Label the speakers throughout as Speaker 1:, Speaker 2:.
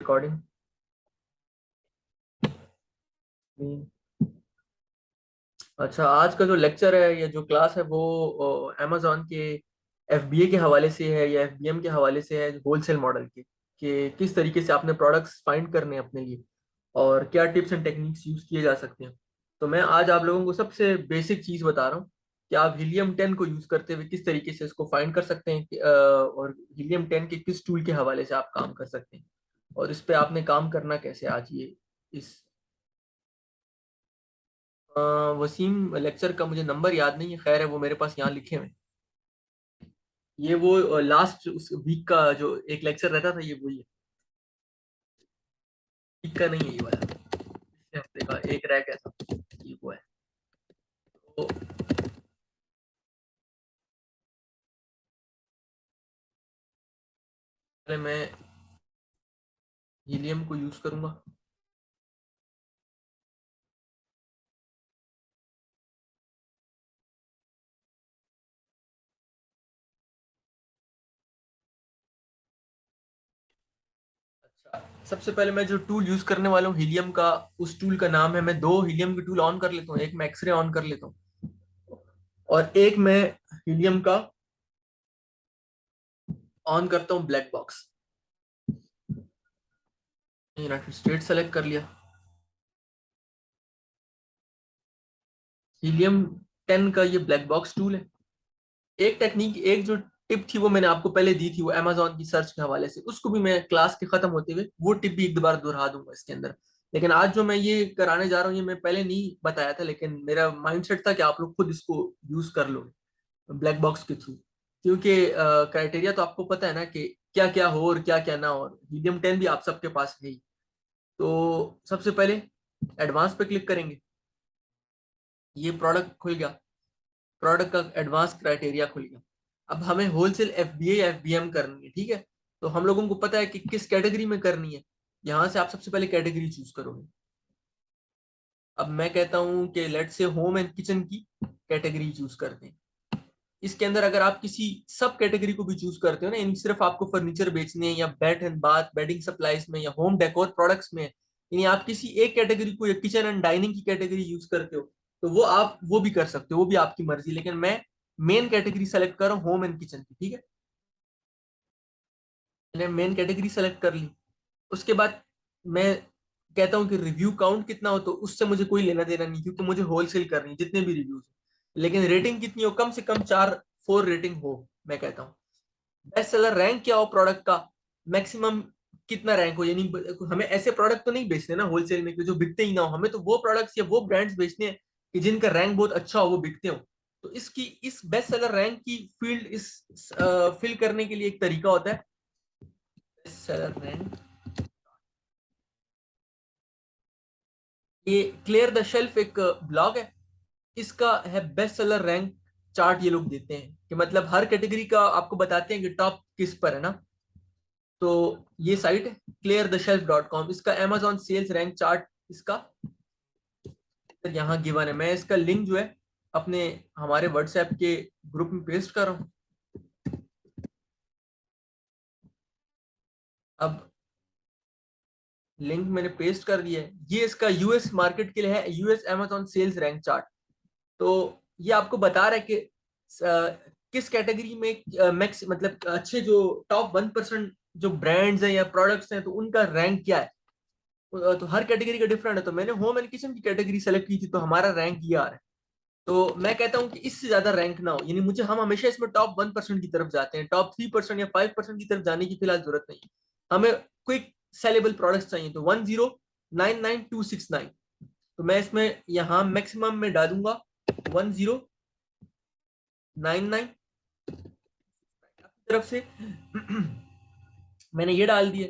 Speaker 1: Recording. अच्छा, आज का जो लेक्चर है या जो क्लास है वो अमेजोन के एफबीए के हवाले से है या एफबीएम के हवाले से है, होलसेल मॉडल के कि किस तरीके से आपने प्रोडक्ट्स फाइंड करने हैं अपने लिए और क्या टिप्स एंड टेक्निक्स यूज किए जा सकते हैं। तो मैं आज आप लोगों को सबसे बेसिक चीज बता रहा हूँ कि आप हीलियम 10 को यूज करते हुए किस तरीके से इसको फाइंड कर सकते हैं और हीलियम 10 के किस टूल के हवाले से आप काम कर सकते हैं और इस पे आपने काम करना कैसे आज ये इस अ, वसीम लेक्चर का मुझे नंबर याद नहीं है, खैर है वो मेरे पास यहाँ लिखे हुए हैं। ये वो लास्ट उस वीक का जो एक लेक्चर रहता था, ये वही है। वीक का नहीं है ये वाला, पिछले हफ्ते का एक रह गया था, ये वो है। तो पहले मैं हीलियम को यूज करूंगा। अच्छा, सबसे पहले मैं जो टूल यूज करने वाला हूँ हीलियम का, उस टूल का नाम है, मैं दो हीलियम के टूल ऑन कर लेता हूँ, एक मैं एक्सरे ऑन कर लेता हूँ और एक मैं हीलियम का ऑन करता हूँ black box. United state select कर लिया। हीलियम 10 का ये ब्लैक बॉक्स टूल है। एक टेक्निक, एक जो टिप थी वो मैंने आपको पहले दी थी, वो अमेजोन की सर्च के हवाले से, उसको भी मैं क्लास के खत्म होते हुए वो टिप भी एक दोबारा दोहरा दूंगा इसके अंदर। लेकिन आज जो मैं ये कराने जा रहा हूँ ये मैं पहले नहीं बताया था, लेकिन मेरा माइंडसेट था कि आप लोग खुद इसको यूज कर लो ब्लैक बॉक्स के थ्रू, क्योंकि क्राइटेरिया तो आपको पता है ना कि क्या क्या हो और क्या क्या ना हो। हीलियम 10 भी आप सबके पास है ही। तो सबसे पहले एडवांस पे क्लिक करेंगे, ये प्रोडक्ट खुल गया, प्रोडक्ट का एडवांस क्राइटेरिया खुल गया। अब हमें होलसेल एफबीए या एफबीएम करनी है, ठीक है। तो हम लोगों को पता है कि किस कैटेगरी में करनी है। यहाँ से आप सबसे पहले कैटेगरी चूज करोगे। अब मैं कहता हूँ कि लेट से होम एंड किचन की कैटेगरी चूज करते हैं। इसके अंदर अगर आप किसी सब कैटेगरी को भी चूज करते हो ना, यानी सिर्फ आपको फर्नीचर बेचने हैं या bed and bath bedding supplies में या होम डेकोर प्रोडक्ट्स में, यानी आप किसी एक कैटेगरी को या किचन एंड डाइनिंग की कैटेगरी यूज करते हो, तो वो आप वो भी कर सकते हो, वो भी आपकी मर्जी। लेकिन मैं मेन कैटेगरी सेलेक्ट कर रहा हूँ होम एंड किचन की, ठीक है। मैंने मेन कैटेगरी सेलेक्ट कर ली। उसके बाद मैं कहता हूँ कि रिव्यू काउंट कितना हो, तो उससे मुझे कोई लेना देना नहीं, क्योंकि मुझे होलसेल करनी है जितने भी रिव्यूज। लेकिन रेटिंग कितनी हो, कम से कम 4 4 रेटिंग हो, मैं कहता हूँ। बेस्ट सेलर रैंक क्या हो प्रोडक्ट का, मैक्सिमम कितना रैंक हो, यानी हमें ऐसे प्रोडक्ट तो नहीं बेचने ना होलसेल में कि जो बिकते ही ना हो, हमें तो वो प्रोडक्ट्स या वो ब्रांड्स बेचने हैं कि जिनका रैंक बहुत अच्छा हो, वो बिकते हो। तो इसकी इस बेस्ट सेलर रैंक की फील्ड इस फिल करने के लिए एक तरीका होता है, बेस्ट सेलर रैंक। ये क्लियर द शेल्फ एक ब्लॉग है, इसका है बेस्ट सेलर रैंक चार्ट। ये लोग देते हैं कि मतलब हर कैटेगरी का आपको बताते हैं कि टॉप किस पर है ना। तो ये साइट है cleartheshelf.com, इसका Amazon सेल्स रैंक चार्ट इसका यहाँ गिवन है। मैं इसका लिंक जो है अपने हमारे व्हाट्सएप के ग्रुप में पेस्ट कर रहा हूँ। अब लिंक मैंने पेस्ट कर दिया है, ये इसका यूएस मार्केट के लिए है, US Amazon sales rank chart. तो ये आपको बता रहा है कि किस कैटेगरी में मैक्स मतलब अच्छे जो टॉप 1% जो ब्रांड्स हैं या प्रोडक्ट्स हैं, तो उनका रैंक क्या है। तो हर कैटेगरी का डिफरेंट है। तो मैंने होम एंड किचन की कैटेगरी सेलेक्ट की थी, तो हमारा रैंक ये आ रहा है। तो मैं कहता हूँ कि इससे ज्यादा रैंक ना हो, यानी मुझे हम हमेशा इसमें टॉप 1% की तरफ जाते हैं, टॉप 3% या 5% की तरफ जाने की फिलहाल जरूरत नहीं। हमें क्विक सेलेबल प्रोडक्ट्स चाहिए, तो 1099,269। तो मैं इसमें यहाँ मैक्सिमम में डालूंगा 1099 तरफ से। मैंने ये डाल दिया।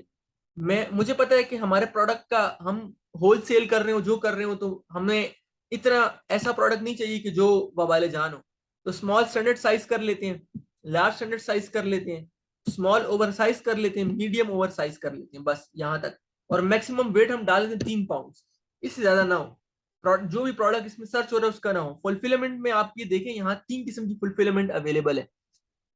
Speaker 1: मैं मुझे पता है कि हमारे प्रोडक्ट का हम होल सेल कर रहे हो जो कर रहे हो, तो हमें इतना ऐसा प्रोडक्ट नहीं चाहिए कि जो वबाले जान हो। तो स्मॉल स्टैंडर्ड साइज कर लेते हैं, लार्ज स्टैंडर्ड साइज कर लेते हैं, स्मॉल ओवर साइज कर लेते हैं, मीडियम ओवर साइज कर लेते हैं, बस यहाँ तक। और मैक्सिमम वेट हम डाल देते हैं 3 पाउंड, इससे ज्यादा ना हो। जो भी प्रोडक्ट इसमें सर्च हो रहा है उसका ना हो। फुलफिलमेंट में आप ये देखें, यहाँ 3 किस्म की फुलफिलमेंट अवेलेबल है।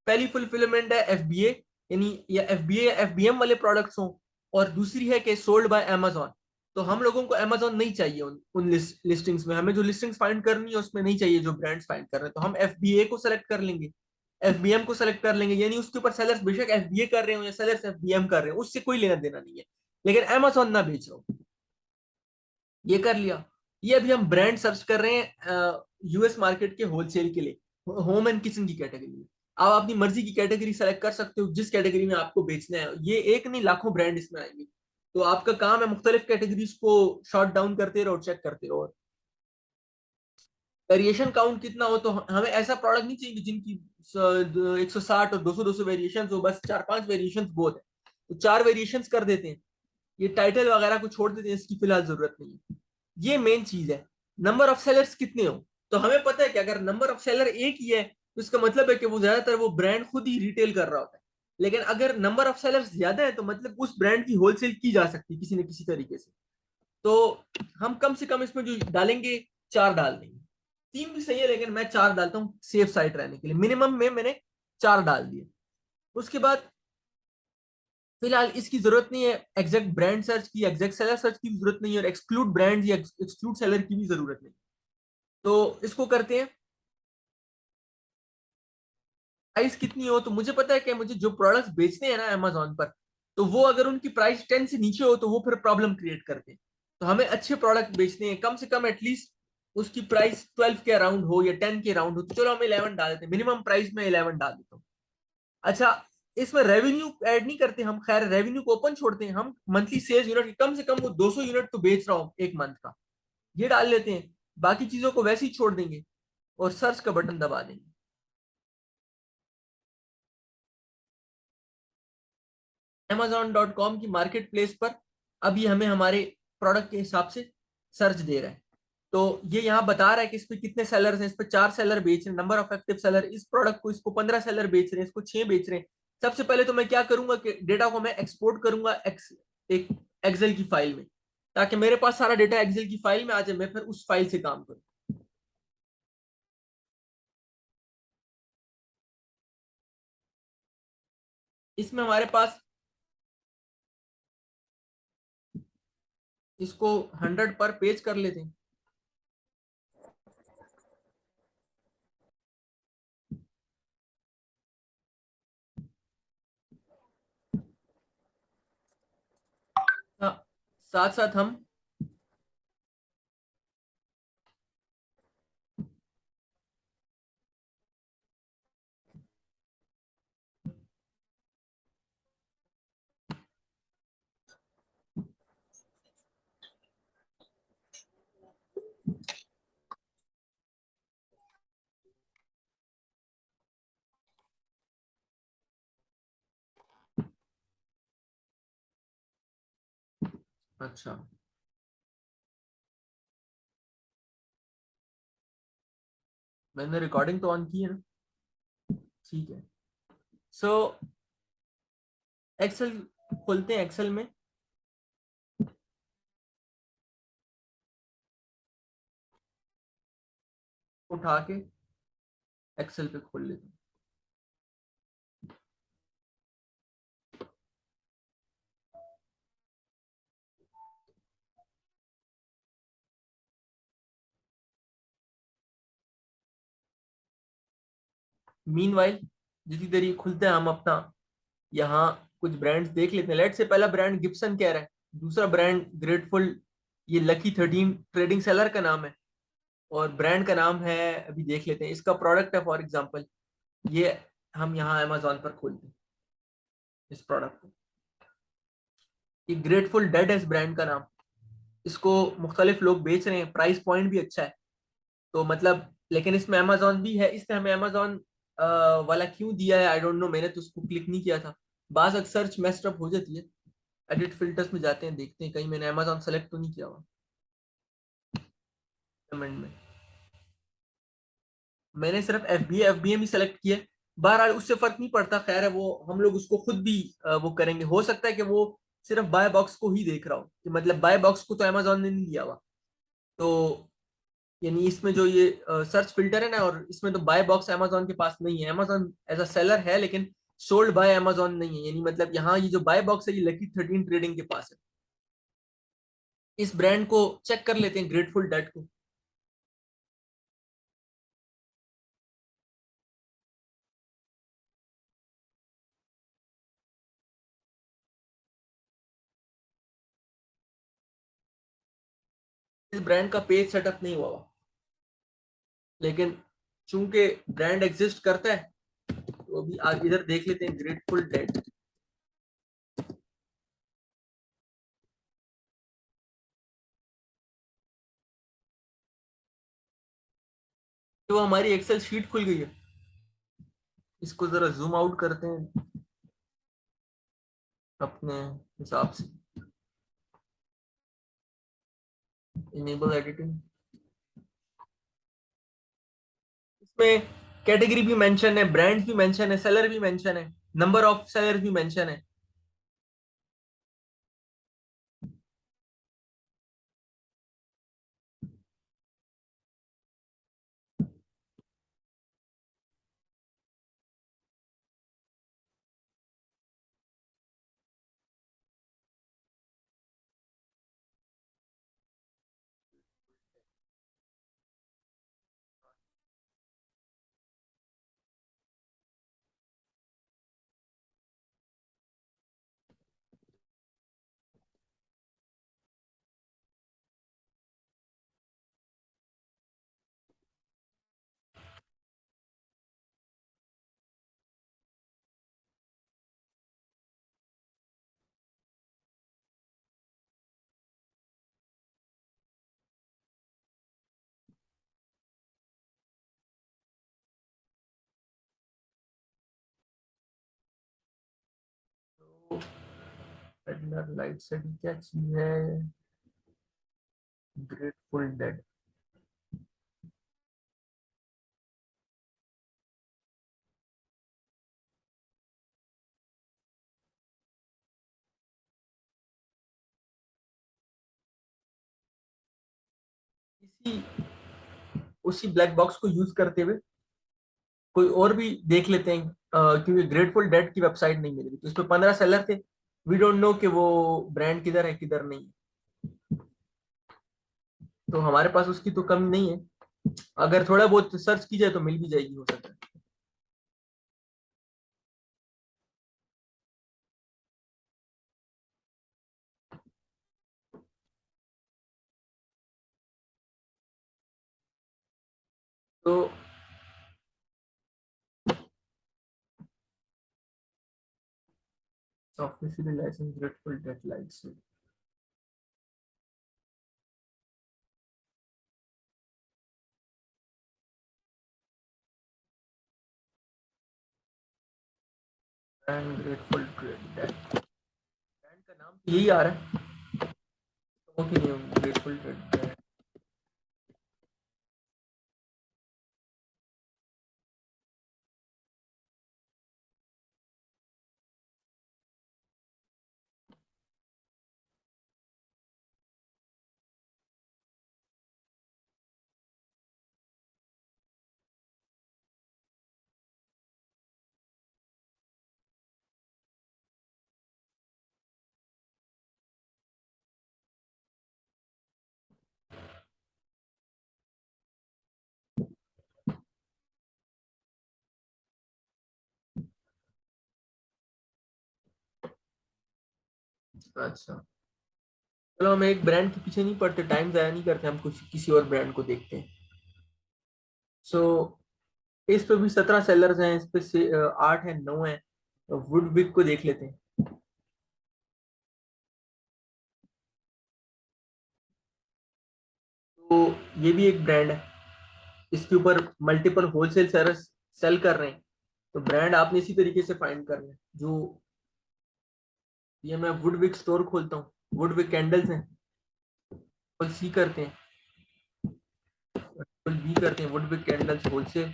Speaker 1: पहली फुलफिलमेंट है एफबीए, यानी या एफबीए या एफबीएम वाले प्रोडक्ट्स हो, और दूसरी है कि सोल्ड बाय अमेजोन। तो हम लोगों को अमेजोन नहीं चाहिए उन लिस्टिंग्स में, हमें जो लिस्टिंग्स फाइंड करनी है उसमें नहीं चाहिए जो ब्रांड्स फाइंड कर रहे हैं, तो हम एफबीए को सेलेक्ट कर लेंगे, एफबीएम को सेलेक्ट कर लेंगे, यानी उसके ऊपर सेलर्स बेशक एफबीए कर रहे हो या सेलर्स एफबीएम कर रहे हो, उससे कोई लेना देना नहीं है, लेकिन अमेजोन ना बेच रहा हो। ये कर लिया। ये अभी हम ब्रांड सर्च कर रहे हैं यूएस मार्केट के होलसेल के लिए, होम एंड किचन की कैटेगरी में। आप अपनी मर्जी की कैटेगरी सेलेक्ट कर सकते हो, जिस कैटेगरी में आपको बेचना है, ये एक नहीं लाखों ब्रांड इसमें आएंगे। तो आपका काम है मुख्तलिफ कैटेगरीज को शॉर्ट डाउन करते रहो, चेक करते रहो। वेरिएशन काउंट कितना हो, तो हमें ऐसा प्रोडक्ट नहीं चाहिए जिनकी 160 और 200 वेरिएशन हो, बस 4-5 वेरिएशन बहुत है, तो 4 वेरिएशन कर देते हैं। ये टाइटल वगैरह को छोड़ देते हैं, इसकी फिलहाल जरूरत नहीं है। ये मेन चीज है। नंबर ऑफ सेलर्स कितने हो, तो हमें पता है कि अगर नंबर ऑफ सेलर एक ही है तो इसका मतलब है कि वो ज्यादातर वो ब्रांड खुद ही रिटेल कर रहा होता है। लेकिन अगर नंबर ऑफ सेलर्स ज्यादा है तो मतलब उस ब्रांड की होलसेल की जा सकती है किसी न किसी तरीके से। तो हम कम से कम इसमें जो डालेंगे 4 डाल देंगे, 3 भी सही है लेकिन मैं 4 डालता हूँ सेफ साइड रहने के लिए, मिनिमम में मैंने 4 डाल दिए। उसके बाद फिलहाल इसकी जरूरत नहीं है एग्जैक्ट ब्रांड सर्च की, एग्जैक्ट सेलर सर्च की भी जरूरत नहीं है, और एक्सक्लूड ब्रांड या एक्सक्लूड सेलर की भी जरूरत नहीं। तो इसको करते हैं। प्राइस कितनी हो, तो मुझे पता है कि मुझे जो प्रोडक्ट्स बेचने हैं ना अमेजोन पर, तो वो अगर उनकी प्राइस 10 से नीचे हो तो वो फिर प्रॉब्लम क्रिएट करते हैं। तो हमें अच्छे प्रोडक्ट बेचने हैं, कम से कम एटलीस्ट उसकी प्राइस 12 के अराउंड हो या 10 के अराउंड हो, तो चलो हम 11 डाल देते हैं, मिनिमम प्राइस में 11 डाल देता हूँ। अच्छा, इसमें रेवेन्यू ऐड नहीं करते हम, खैर रेवेन्यू को ओपन छोड़ते हैं हम, मंथली सेल्स यूनिट कम से कम वो 200 यूनिट तो बेच रहा हूँ एक मंथ का, ये डाल लेते हैं। बाकी चीजों को वैसे ही छोड़ देंगे और सर्च का बटन दबा देंगे। Amazon.com की मार्केट प्लेस पर अभी हमें हमारे प्रोडक्ट के हिसाब से सर्च दे रहा है। तो ये यहाँ बता रहा है कि इस पे कितने सेलर्स हैं, इस पे 4 सेलर बेच रहे हैं, नंबर ऑफ एक्टिव सेलर, इस प्रोडक्ट को इसको 15 सेलर बेच रहे हैं, इसको 6 बेच रहे हैं। सबसे पहले तो मैं क्या करूंगा कि डेटा को मैं एक्सपोर्ट करूंगा एक एक्सेल की फाइल में, ताकि मेरे पास सारा डेटा एक्सेल की फाइल में आ जाए, मैं फिर उस फाइल से काम करूँ। इसमें हमारे पास इसको 100 पर पेज कर लेते हैं। हाँ, साथ साथ हम अच्छा, मैंने रिकॉर्डिंग तो ऑन की है ना, ठीक है। सो एक्सेल खोलते हैं, एक्सेल में उठा के एक्सेल पे खोल लेते हैं। मीनवाइल जितनी देर ये खुलता है हम अपना यहाँ कुछ ब्रांड्स देख लेते हैं। लेट से पहला ब्रांड गिब्सन कह रहा है, दूसरा ब्रांड ग्रेटफुल, ये लकी 13 ट्रेडिंग सेलर का नाम है, और ब्रांड का नाम है, अभी देख लेते हैं इसका प्रोडक्ट है फॉर एग्जांपल, ये हम यहाँ अमेजोन पर खोलते हैं इस प्रोडक्ट को। ये ग्रेटफुल डेड है इस ब्रांड का नाम, इसको मुख्तलिफ लोग बेच रहे हैं, प्राइस पॉइंट भी अच्छा है, तो मतलब, लेकिन इसमें अमेजोन भी है, इसने हमें अमेजोन वाला क्यों दिया है आई डोंट नो, मैंने तो उसको क्लिक नहीं किया था। बाज अक्सर सर्च मेस्ड अप हो जाती है। एडिट फिल्टर्स में जाते हैं, देखते हैं कहीं मैंने अमेजोन सेलेक्ट तो नहीं किया हुआ कमेंट में। मैंने सिर्फ एफबीएम ही सेलेक्ट किया। बहरहाल उससे फर्क नहीं पड़ता, खैर है वो, हम लोग उसको खुद भी वो करेंगे, हो सकता है कि वो सिर्फ बाय बॉक्स को ही देख रहा हो, कि मतलब बाय बॉक्स को तो अमेजोन ने नहीं लिया हुआ, तो यानी इसमें जो ये सर्च फिल्टर है ना, और इसमें तो बाय बॉक्स अमेजोन के पास नहीं है, अमेजोन एज अ सेलर है लेकिन सोल्ड बाय अमेजोन नहीं है, यानी मतलब यहाँ ये जो बाय बॉक्स है ये लकी 13 ट्रेडिंग के पास है। इस ब्रांड को चेक कर लेते हैं, ग्रेटफुल डेड को। इस ब्रांड का पेज सेटअप नहीं हुआ, लेकिन चूंकि ब्रांड एग्जिस्ट करता है तो अभी इधर देख लेते हैं ग्रेटफुल डेड। तो हमारी एक्सेल शीट खुल गई है, इसको जरा जूम आउट करते हैं अपने हिसाब से। इनेबल एडिटिंग, इसमें कैटेगरी भी मेंशन है, ब्रांड भी मेंशन है, सेलर भी मेंशन है, नंबर ऑफ सेलर भी मेंशन है। तो लाइट से क्या चीज है, ग्रेटफुल डेड। इसी उसी ब्लैक बॉक्स को यूज करते हुए कोई और भी देख लेते हैं, क्योंकि ग्रेटफुल डेड की वेबसाइट नहीं मिल रही, तो इसमें 15 सेलर थे। वी डोंट नो कि वो ब्रांड किधर है किधर नहीं है, तो हमारे पास उसकी तो कमी नहीं है। अगर थोड़ा बहुत सर्च की जाए तो मिल भी जाएगी, हो सकता है। तो officially license Grateful Dead likes and Grateful Dead, brand का नाम तो यही आ रहा है। Okay, Grateful Dead. अच्छा, चलो हम एक ब्रांड के पीछे नहीं पड़ते, टाइम जाया नहीं करते, हम कुछ किसी और ब्रांड को देखते हैं। सो इस पे भी 17 सेलर्स हैं, इस पे से 8 है 9 है। वुडविक को देख लेते हैं। तो ये भी एक ब्रांड है, इसके ऊपर मल्टीपल होलसेल सेलर्स सेल कर रहे हैं। तो ब्रांड आपने इसी तरीके से फाइंड करना है। जो ये मैं वुडविक स्टोर खोलता हूँ, वुडविक कैंडल्स हैं, फुल सी करते हैं, फुल बी करते हैं, वुडविक कैंडल्स होलसेल।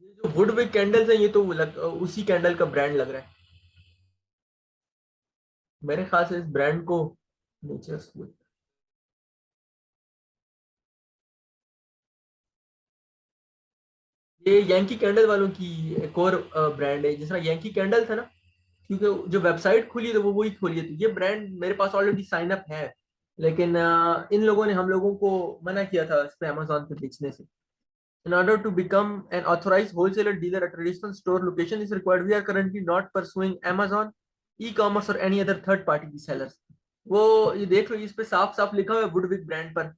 Speaker 1: ये जो वुडविक कैंडल्स है ये तो उसी कैंडल का ब्रांड लग रहा है मेरे ख्याल से। इस ब्रांड को नेचर्स वुड, ये यांकी कैंडल वालों की एक और ब्रांड है। जिस तरह यांकी कैंडल था ना, क्योंकि जो वेबसाइट खुली है तो वो वही खोली है, तो ये ब्रांड मेरे पास ऑलरेडी साइन अप है। लेकिन इन लोगों ने हम लोगों को मना किया था इस पे अमेजोन पे बेचने से। In order to become an authorized wholesaler dealer, a traditional store location is required. We are currently not pursuing Amazon, e-commerce or any other third party resellers. वो ये देख लो, इस पे साफ साफ लिखा हुआ है वुडविक ब्रांड पर,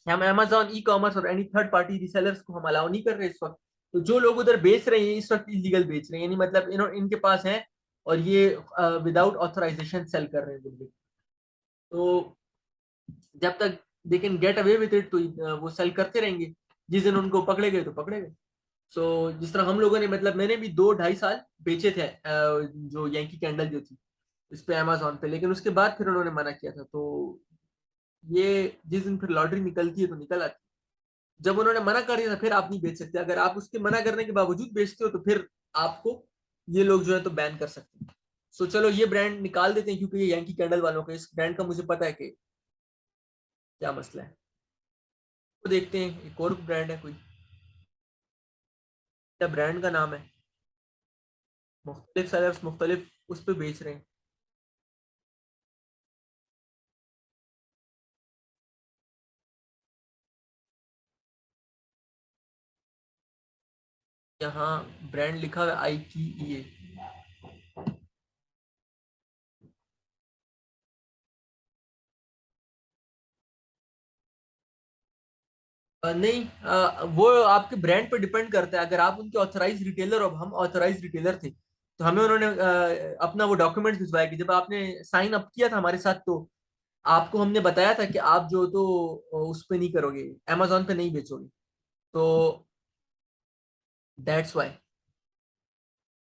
Speaker 1: हम Amazon ई कॉमर्स और एनी थर्ड पार्टी रिसेलर्स को हम अलाउ नहीं कर रहे इस वक्त। तो जो लोग उधर बेच रहे हैं इस वक्त इलीगल बेच रहे हैं, यानी मतलब इनके पास है और ये विदाउट ऑथराइजेशन सेल कर रहे हैं वुडविक। तो जब तक they can get away with it, तो वो सेल करते रहेंगे। जिस दिन उनको पकड़े गए तो पकड़े गए। सो जिस तरह हम लोगों ने, मतलब मैंने भी 2 ढाई साल बेचे थे जो यांकी कैंडल जो थी इस पे अमेजोन पे, लेकिन उसके बाद फिर उन्होंने मना किया था। तो ये जिस दिन फिर लॉटरी निकलती है तो निकल आती है। जब उन्होंने मना कर दिया था फिर आप नहीं बेच सकते। अगर आप उसके मना करने के बावजूद बेचते हो तो फिर आपको ये लोग जो है तो बैन कर सकते हैं। सो चलो ये ब्रांड निकाल देते हैं, क्योंकि ये यांकी कैंडल वालों का, इस ब्रांड का मुझे पता है कि क्या मसला है। तो देखते हैं एक और ब्रांड है कोई, क्या ब्रांड का नाम है। मुख्तलिफ सेलर्स मुख्तलिफ उस पर बेच रहे हैं। यहाँ ब्रांड लिखा हुआ है IKEA। नहीं, वो आपके ब्रांड पर डिपेंड करता है। अगर आप उनके ऑथराइज रिटेलर हो, हम ऑथराइज रिटेलर थे, तो हमें उन्होंने अपना वो डॉक्यूमेंट्स भिजवाया कि जब आपने साइन अप किया था हमारे साथ, तो आपको हमने बताया था कि आप जो तो उस पे नहीं करोगे, अमेजोन पे नहीं बेचोगे। तो दैट्स वाई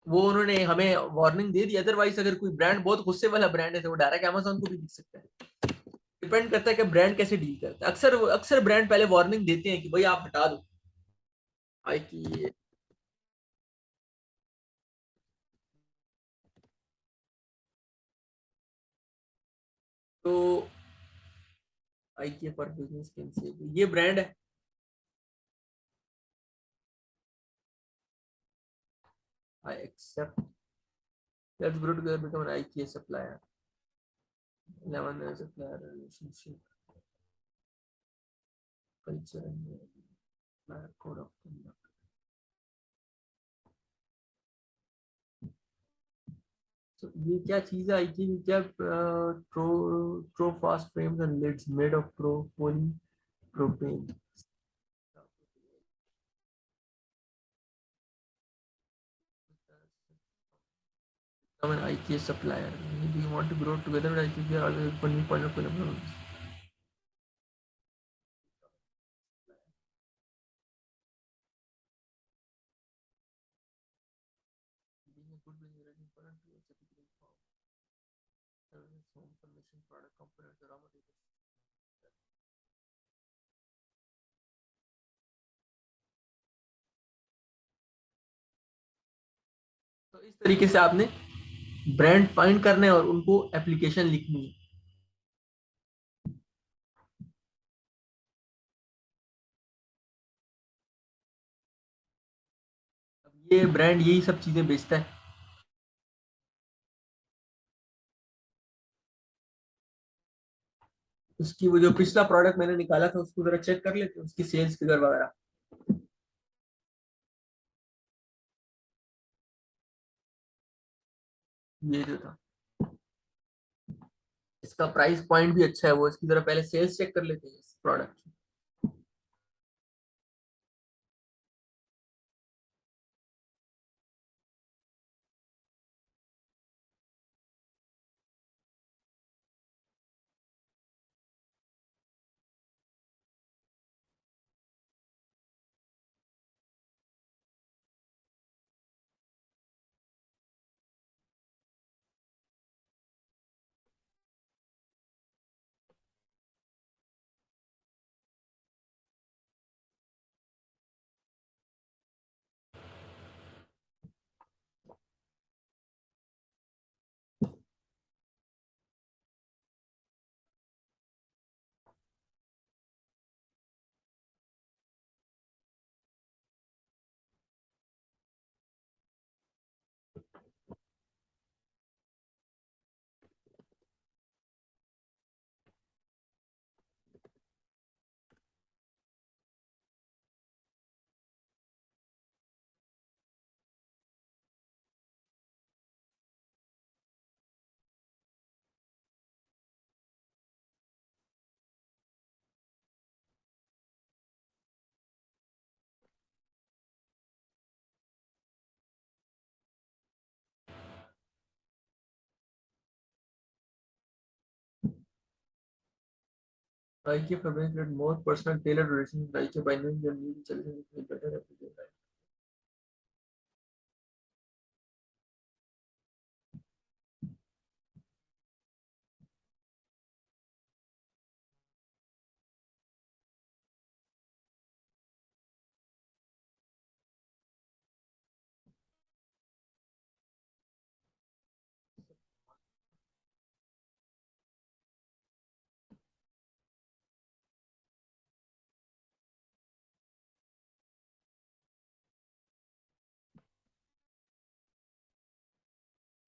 Speaker 1: वो उन्होंने हमें वार्निंग दे दी। अदरवाइज अगर कोई ब्रांड बहुत गुस्से वाला ब्रांड है तो वो डायरेक्ट अमेजोन को भी दिख सकता है। डिपेंड करता है कि ब्रांड कैसे डील करता है। अक्सर अक्सर ब्रांड पहले वार्निंग देते हैं कि भाई आप हटा दो IKEA। तो IKEA पर बिजनेस कैंसिल, ये ब्रांड है। I accept. Let's grow together, become an IKEA supplier. 11 supplier relationship, culture and supplier code of conduct. So ये क्या चीज है IKEA की? क्या Trofast frames and lids made of pro poly propane. I'm an IKEA supplier. Do you want to grow together with IKEA? We are always open new point of collaboration. Being a good business is important to us. Typically, services, home furnishing, product components, raw materials. तो इस तरीके से आपने brand find करने और उनको application लिखनी है। अब ये ब्रांड यही सब चीजें बेचता है। उसकी वो जो पिछला प्रोडक्ट मैंने निकाला था उसको जरा चेक कर लेते हैं, उसकी सेल्स फिगर वगैरह। ये जो था इसका प्राइस पॉइंट भी अच्छा है, वो इसकी जरा पहले सेल्स चेक कर लेते हैं इस प्रोडक्ट की। IK Fabric create more personal tailored relationship. IK by knowing your needs, intelligence, will better everyday life.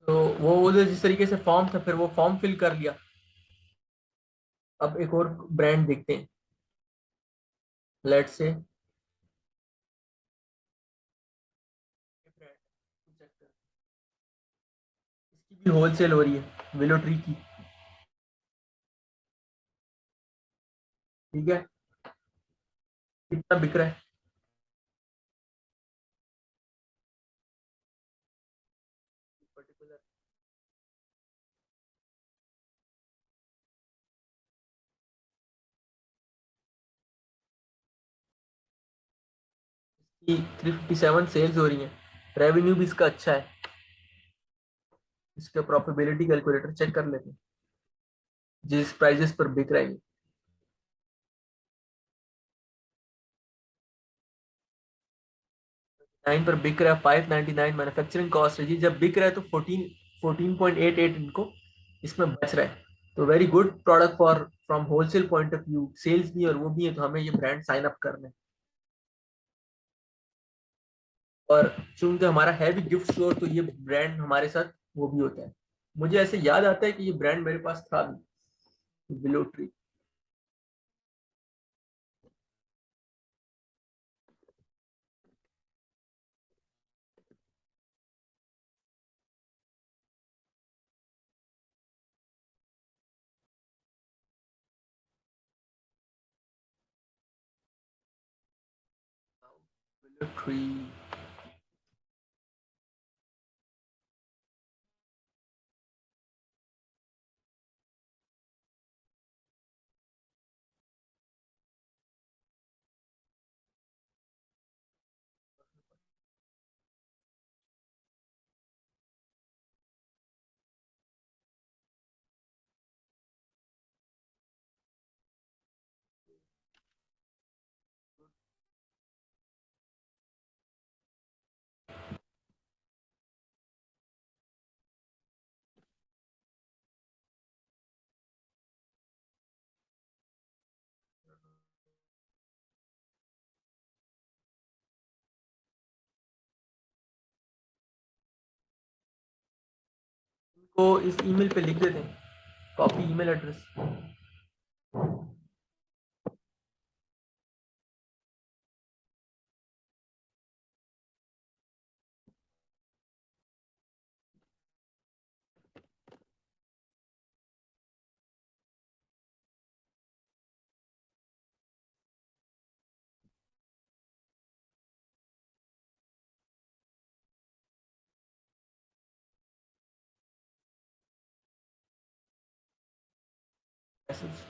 Speaker 1: तो वो जिस तरीके से फॉर्म था, फिर वो फॉर्म फिल कर लिया। अब एक और ब्रांड देखते हैं, लेट्स से इसकी भी होलसेल हो रही है, विलो ट्री की। ठीक है, कितना बिक रहा है? पर्टिकुलर की 357 सेल्स हो रही है, रेवेन्यू भी इसका अच्छा है। इसका प्रॉफिटेबिलिटी कैलकुलेटर चेक कर लेते हैं, जिस प्राइजेस पर बिक रहा है। 9 पर बिक रहा है, 599 मैन्युफैक्चरिंग कॉस्ट है जी। जब बिक रहा है तो 14.88 इनको इसमें बच रहा है। तो very good product for from wholesale point of view, sales भी और वो भी है, तो हमें ये ब्रांड साइन अप करना है। और चूंकि हमारा है भी गिफ्ट स्टोर, तो ये ब्रांड हमारे साथ वो भी होता है। मुझे ऐसे याद आता है कि ये ब्रांड मेरे पास था भी, बिलो ट्री। बिलो ट्री को इस ईमेल पे लिख देते हैं, कॉपी ईमेल एड्रेस। मैसेज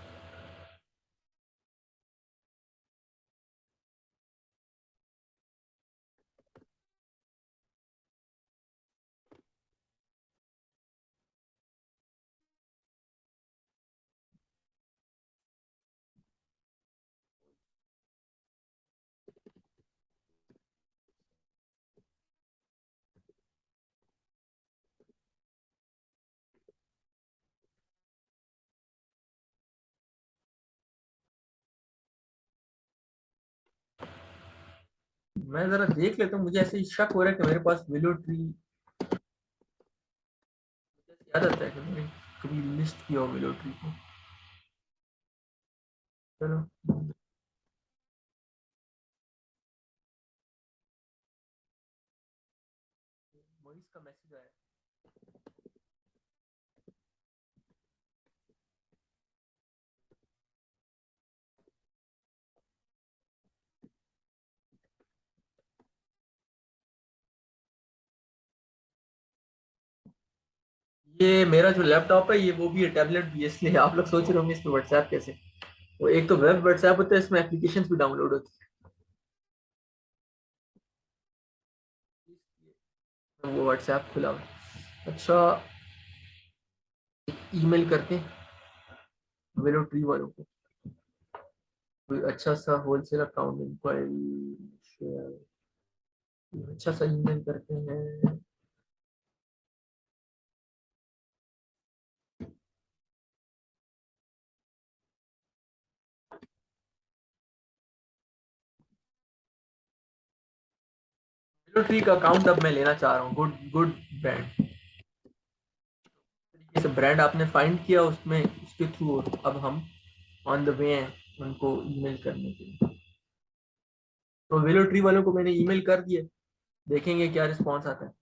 Speaker 1: मैं जरा देख लेता हूँ, मुझे ऐसे ही शक हो रहा है कि मेरे पास विलो ट्री याद आता है कि मैंने कभी लिस्ट किया हो विलो ट्री को। चलो, मोइस का मैसेज आया। ये मेरा जो लैपटॉप है, ये वो भी है, टैबलेट भी है, इसलिए आप लोग सोच रहे होंगे इस पे व्हाट्सएप कैसे। वो एक तो वेब व्हाट्सएप होता है, इसमें एप्लीकेशंस भी डाउनलोड होती है, वो व्हाट्सएप खुला हुआ है। अच्छा, ईमेल करते हैं वेलो ट्री वालों को, कोई अच्छा सा होलसेल अकाउंट इंक्वायरी शेयर, अच्छा सा ईमेल करते हैं। वेलो ट्री का अकाउंट अब मैं लेना चाह रहा हूँ, गुड गुड ब्रांड तरीके से ब्रांड आपने फाइंड किया उसमें, उसके थ्रू अब हम ऑन द वे हैं उनको ईमेल करने के लिए। तो वेलो ट्री वालों को मैंने ईमेल कर दिया, देखेंगे क्या रिस्पॉन्स आता है।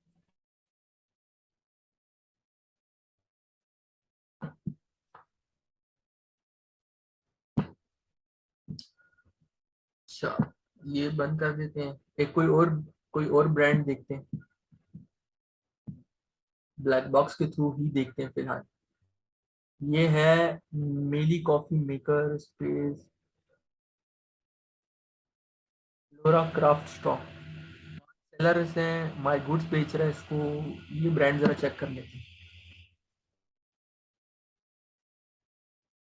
Speaker 1: अच्छा, ये बंद कर देते हैं, एक कोई और ब्रांड देखते हैं, ब्लैक बॉक्स के थ्रू ही देखते हैं फिलहाल। ये है मेली कॉफी मेकर स्पेस लोरा क्राफ्ट स्टॉक, सेलर्स हैं, माई गुड्स बेच रहा है इसको। ये ब्रांड जरा चेक कर लेते हैं,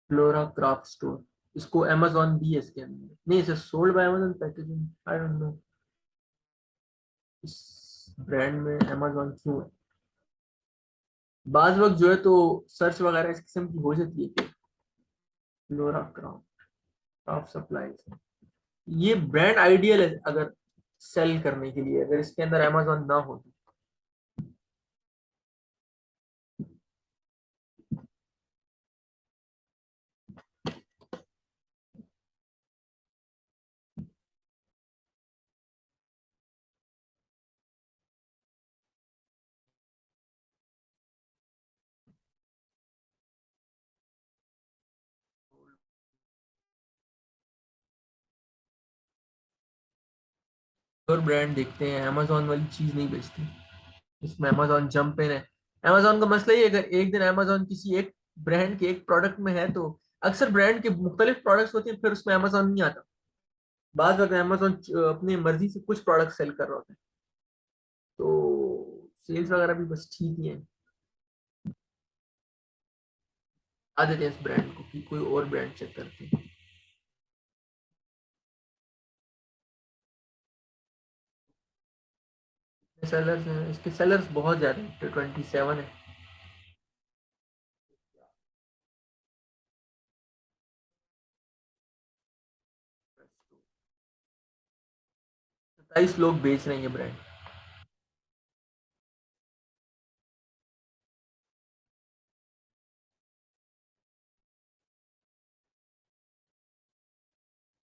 Speaker 1: फ्लोरा क्राफ्ट स्टोर। इसको अमेजोन भी है इसके अंदर, नहीं इसे sold by Amazon packaging, I don't know इस ब्रांड में अमेजोन क्यों है। बाज वक्त जो है तो सर्च वगैरह इस किस्म की हो जाती है कि फ्लोरा क्राफ्ट क्राफ्ट सप्लाईज, ये ब्रांड आइडियल है अगर सेल करने के लिए, अगर इसके अंदर अमेजोन ना हो तो। और ब्रांड देखते हैं, अमेजोन वाली चीज नहीं बेचते, इसमें अमेजोन जंप इन है। अमेजोन का मसला ये है, अगर एक दिन अमेजोन किसी एक ब्रांड के एक प्रोडक्ट में है तो अक्सर ब्रांड के मुख्तलिफ प्रोडक्ट्स होते हैं, फिर उसमें अमेजोन नहीं आता। बाद वक्त अमेजोन अपनी मर्जी से कुछ प्रोडक्ट सेल कर रहा होता है, तो सेल्स वगैरह भी बस ठीक ही है। आ देते हैं इस ब्रांड को कि कोई और ब्रांड चेक करते हैं। सेलर्स हैं, इसके सेलर्स बहुत ज्यादा है, 27 है। 27 लोग बेच रहे हैं ये ब्रांड।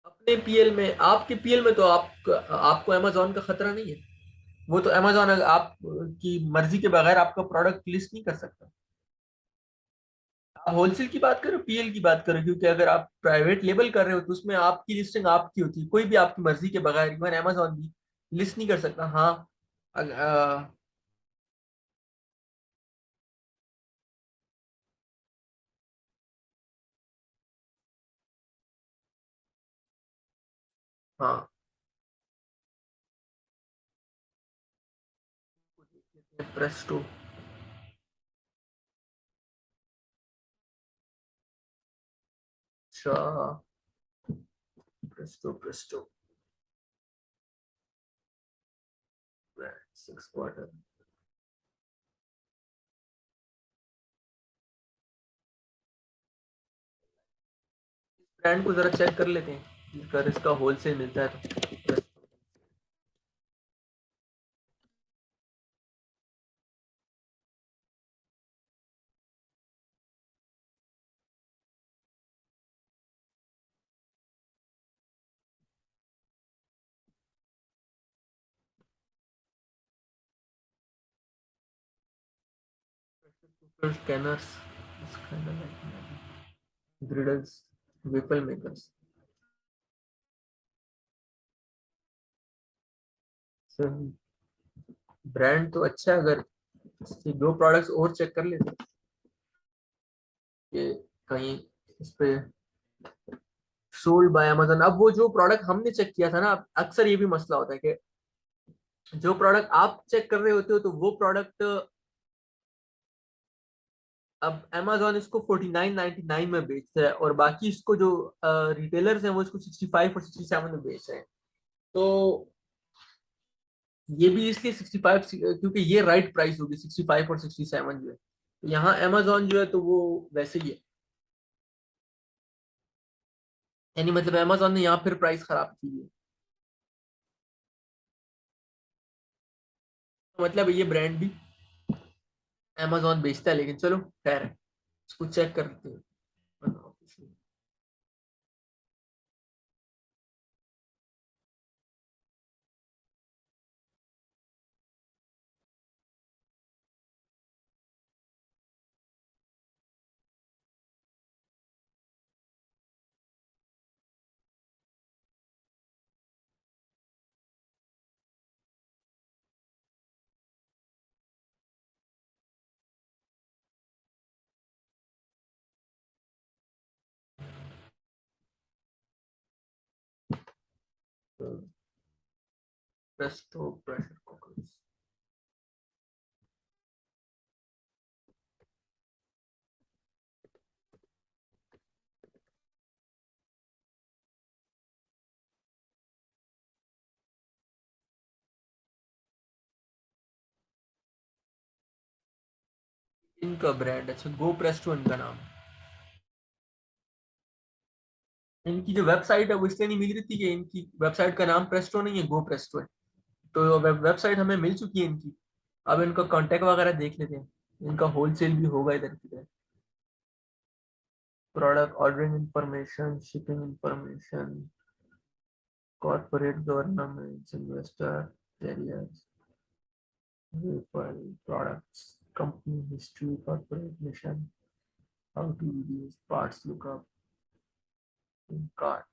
Speaker 1: अपने पीएल में, आपके पीएल में तो आपको अमेजोन का खतरा नहीं है। वो तो अमेजोन आप की मर्जी के बगैर आपका प्रोडक्ट लिस्ट नहीं कर सकता। आप होलसेल की बात करो, पीएल की बात करो, क्योंकि अगर आप प्राइवेट लेबल कर रहे हो तो उसमें आपकी लिस्टिंग आपकी होती है, कोई भी आपकी मर्जी के बगैर इवन अमेजोन भी लिस्ट नहीं कर सकता। हाँ हाँ, प्रेस्टो। अच्छा, प्रेस्टो प्रेस्टो 6 क्वार्टर। ब्रांड को जरा चेक कर लेते हैं अगर इसका होलसेल मिलता है तो। Scanners, girdles, waffle makers. Brand तो अच्छा है, अगर इसके दो प्रोडक्ट्स और चेक कर लेते हैं कि कहीं इस पे सोल्ड बाय अमेजन। अब वो जो प्रोडक्ट हमने चेक किया था ना, अक्सर ये भी मसला होता है कि जो प्रोडक्ट आप चेक कर रहे होते हो तो वो प्रोडक्ट अब Amazon इसको 49.99 में बेच रहा है, और बाकी इसको जो रिटेलर्स हैं वो इसको 65 और 67 में बेच रहे हैं। तो ये भी इसलिए 65 क्योंकि ये राइट प्राइस होगी, 65 और 67 जो है। तो यहाँ Amazon जो है तो वो वैसे ही है, यानी मतलब Amazon ने यहाँ फिर प्राइस खराब की है। तो मतलब ये ब्रांड भी Amazon बेचता है, लेकिन चलो खैर है, इसको चेक करते हैं। प्रेस्टो प्रेशर कुकर्स, इनका ब्रांड, अच्छा गो प्रेस्टो इनका नाम है। इनकी जो वेबसाइट है वो इसलिए नहीं मिल रही थी कि इनकी वेबसाइट का नाम प्रेस्टो नहीं है, गो प्रेस्टो है। तो वेबसाइट हमें मिल चुकी है इनकी। अब इनका कांटेक्ट वगैरह देख लेते हैं, इनका होलसेल भी होगा इधर की तरह। Product ordering information, shipping information, corporate governance, investor, carriers, products, company history, corporate mission, how to use parts lookup, cart,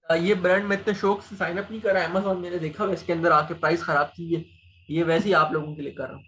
Speaker 1: ये ब्रांड मैं इतने शौक से साइन अप नहीं करा Amazon, मैंने देखा इसके अंदर आके प्राइस खराब की है। ये वैसे ही आप लोगों के लिए कर रहा हूँ।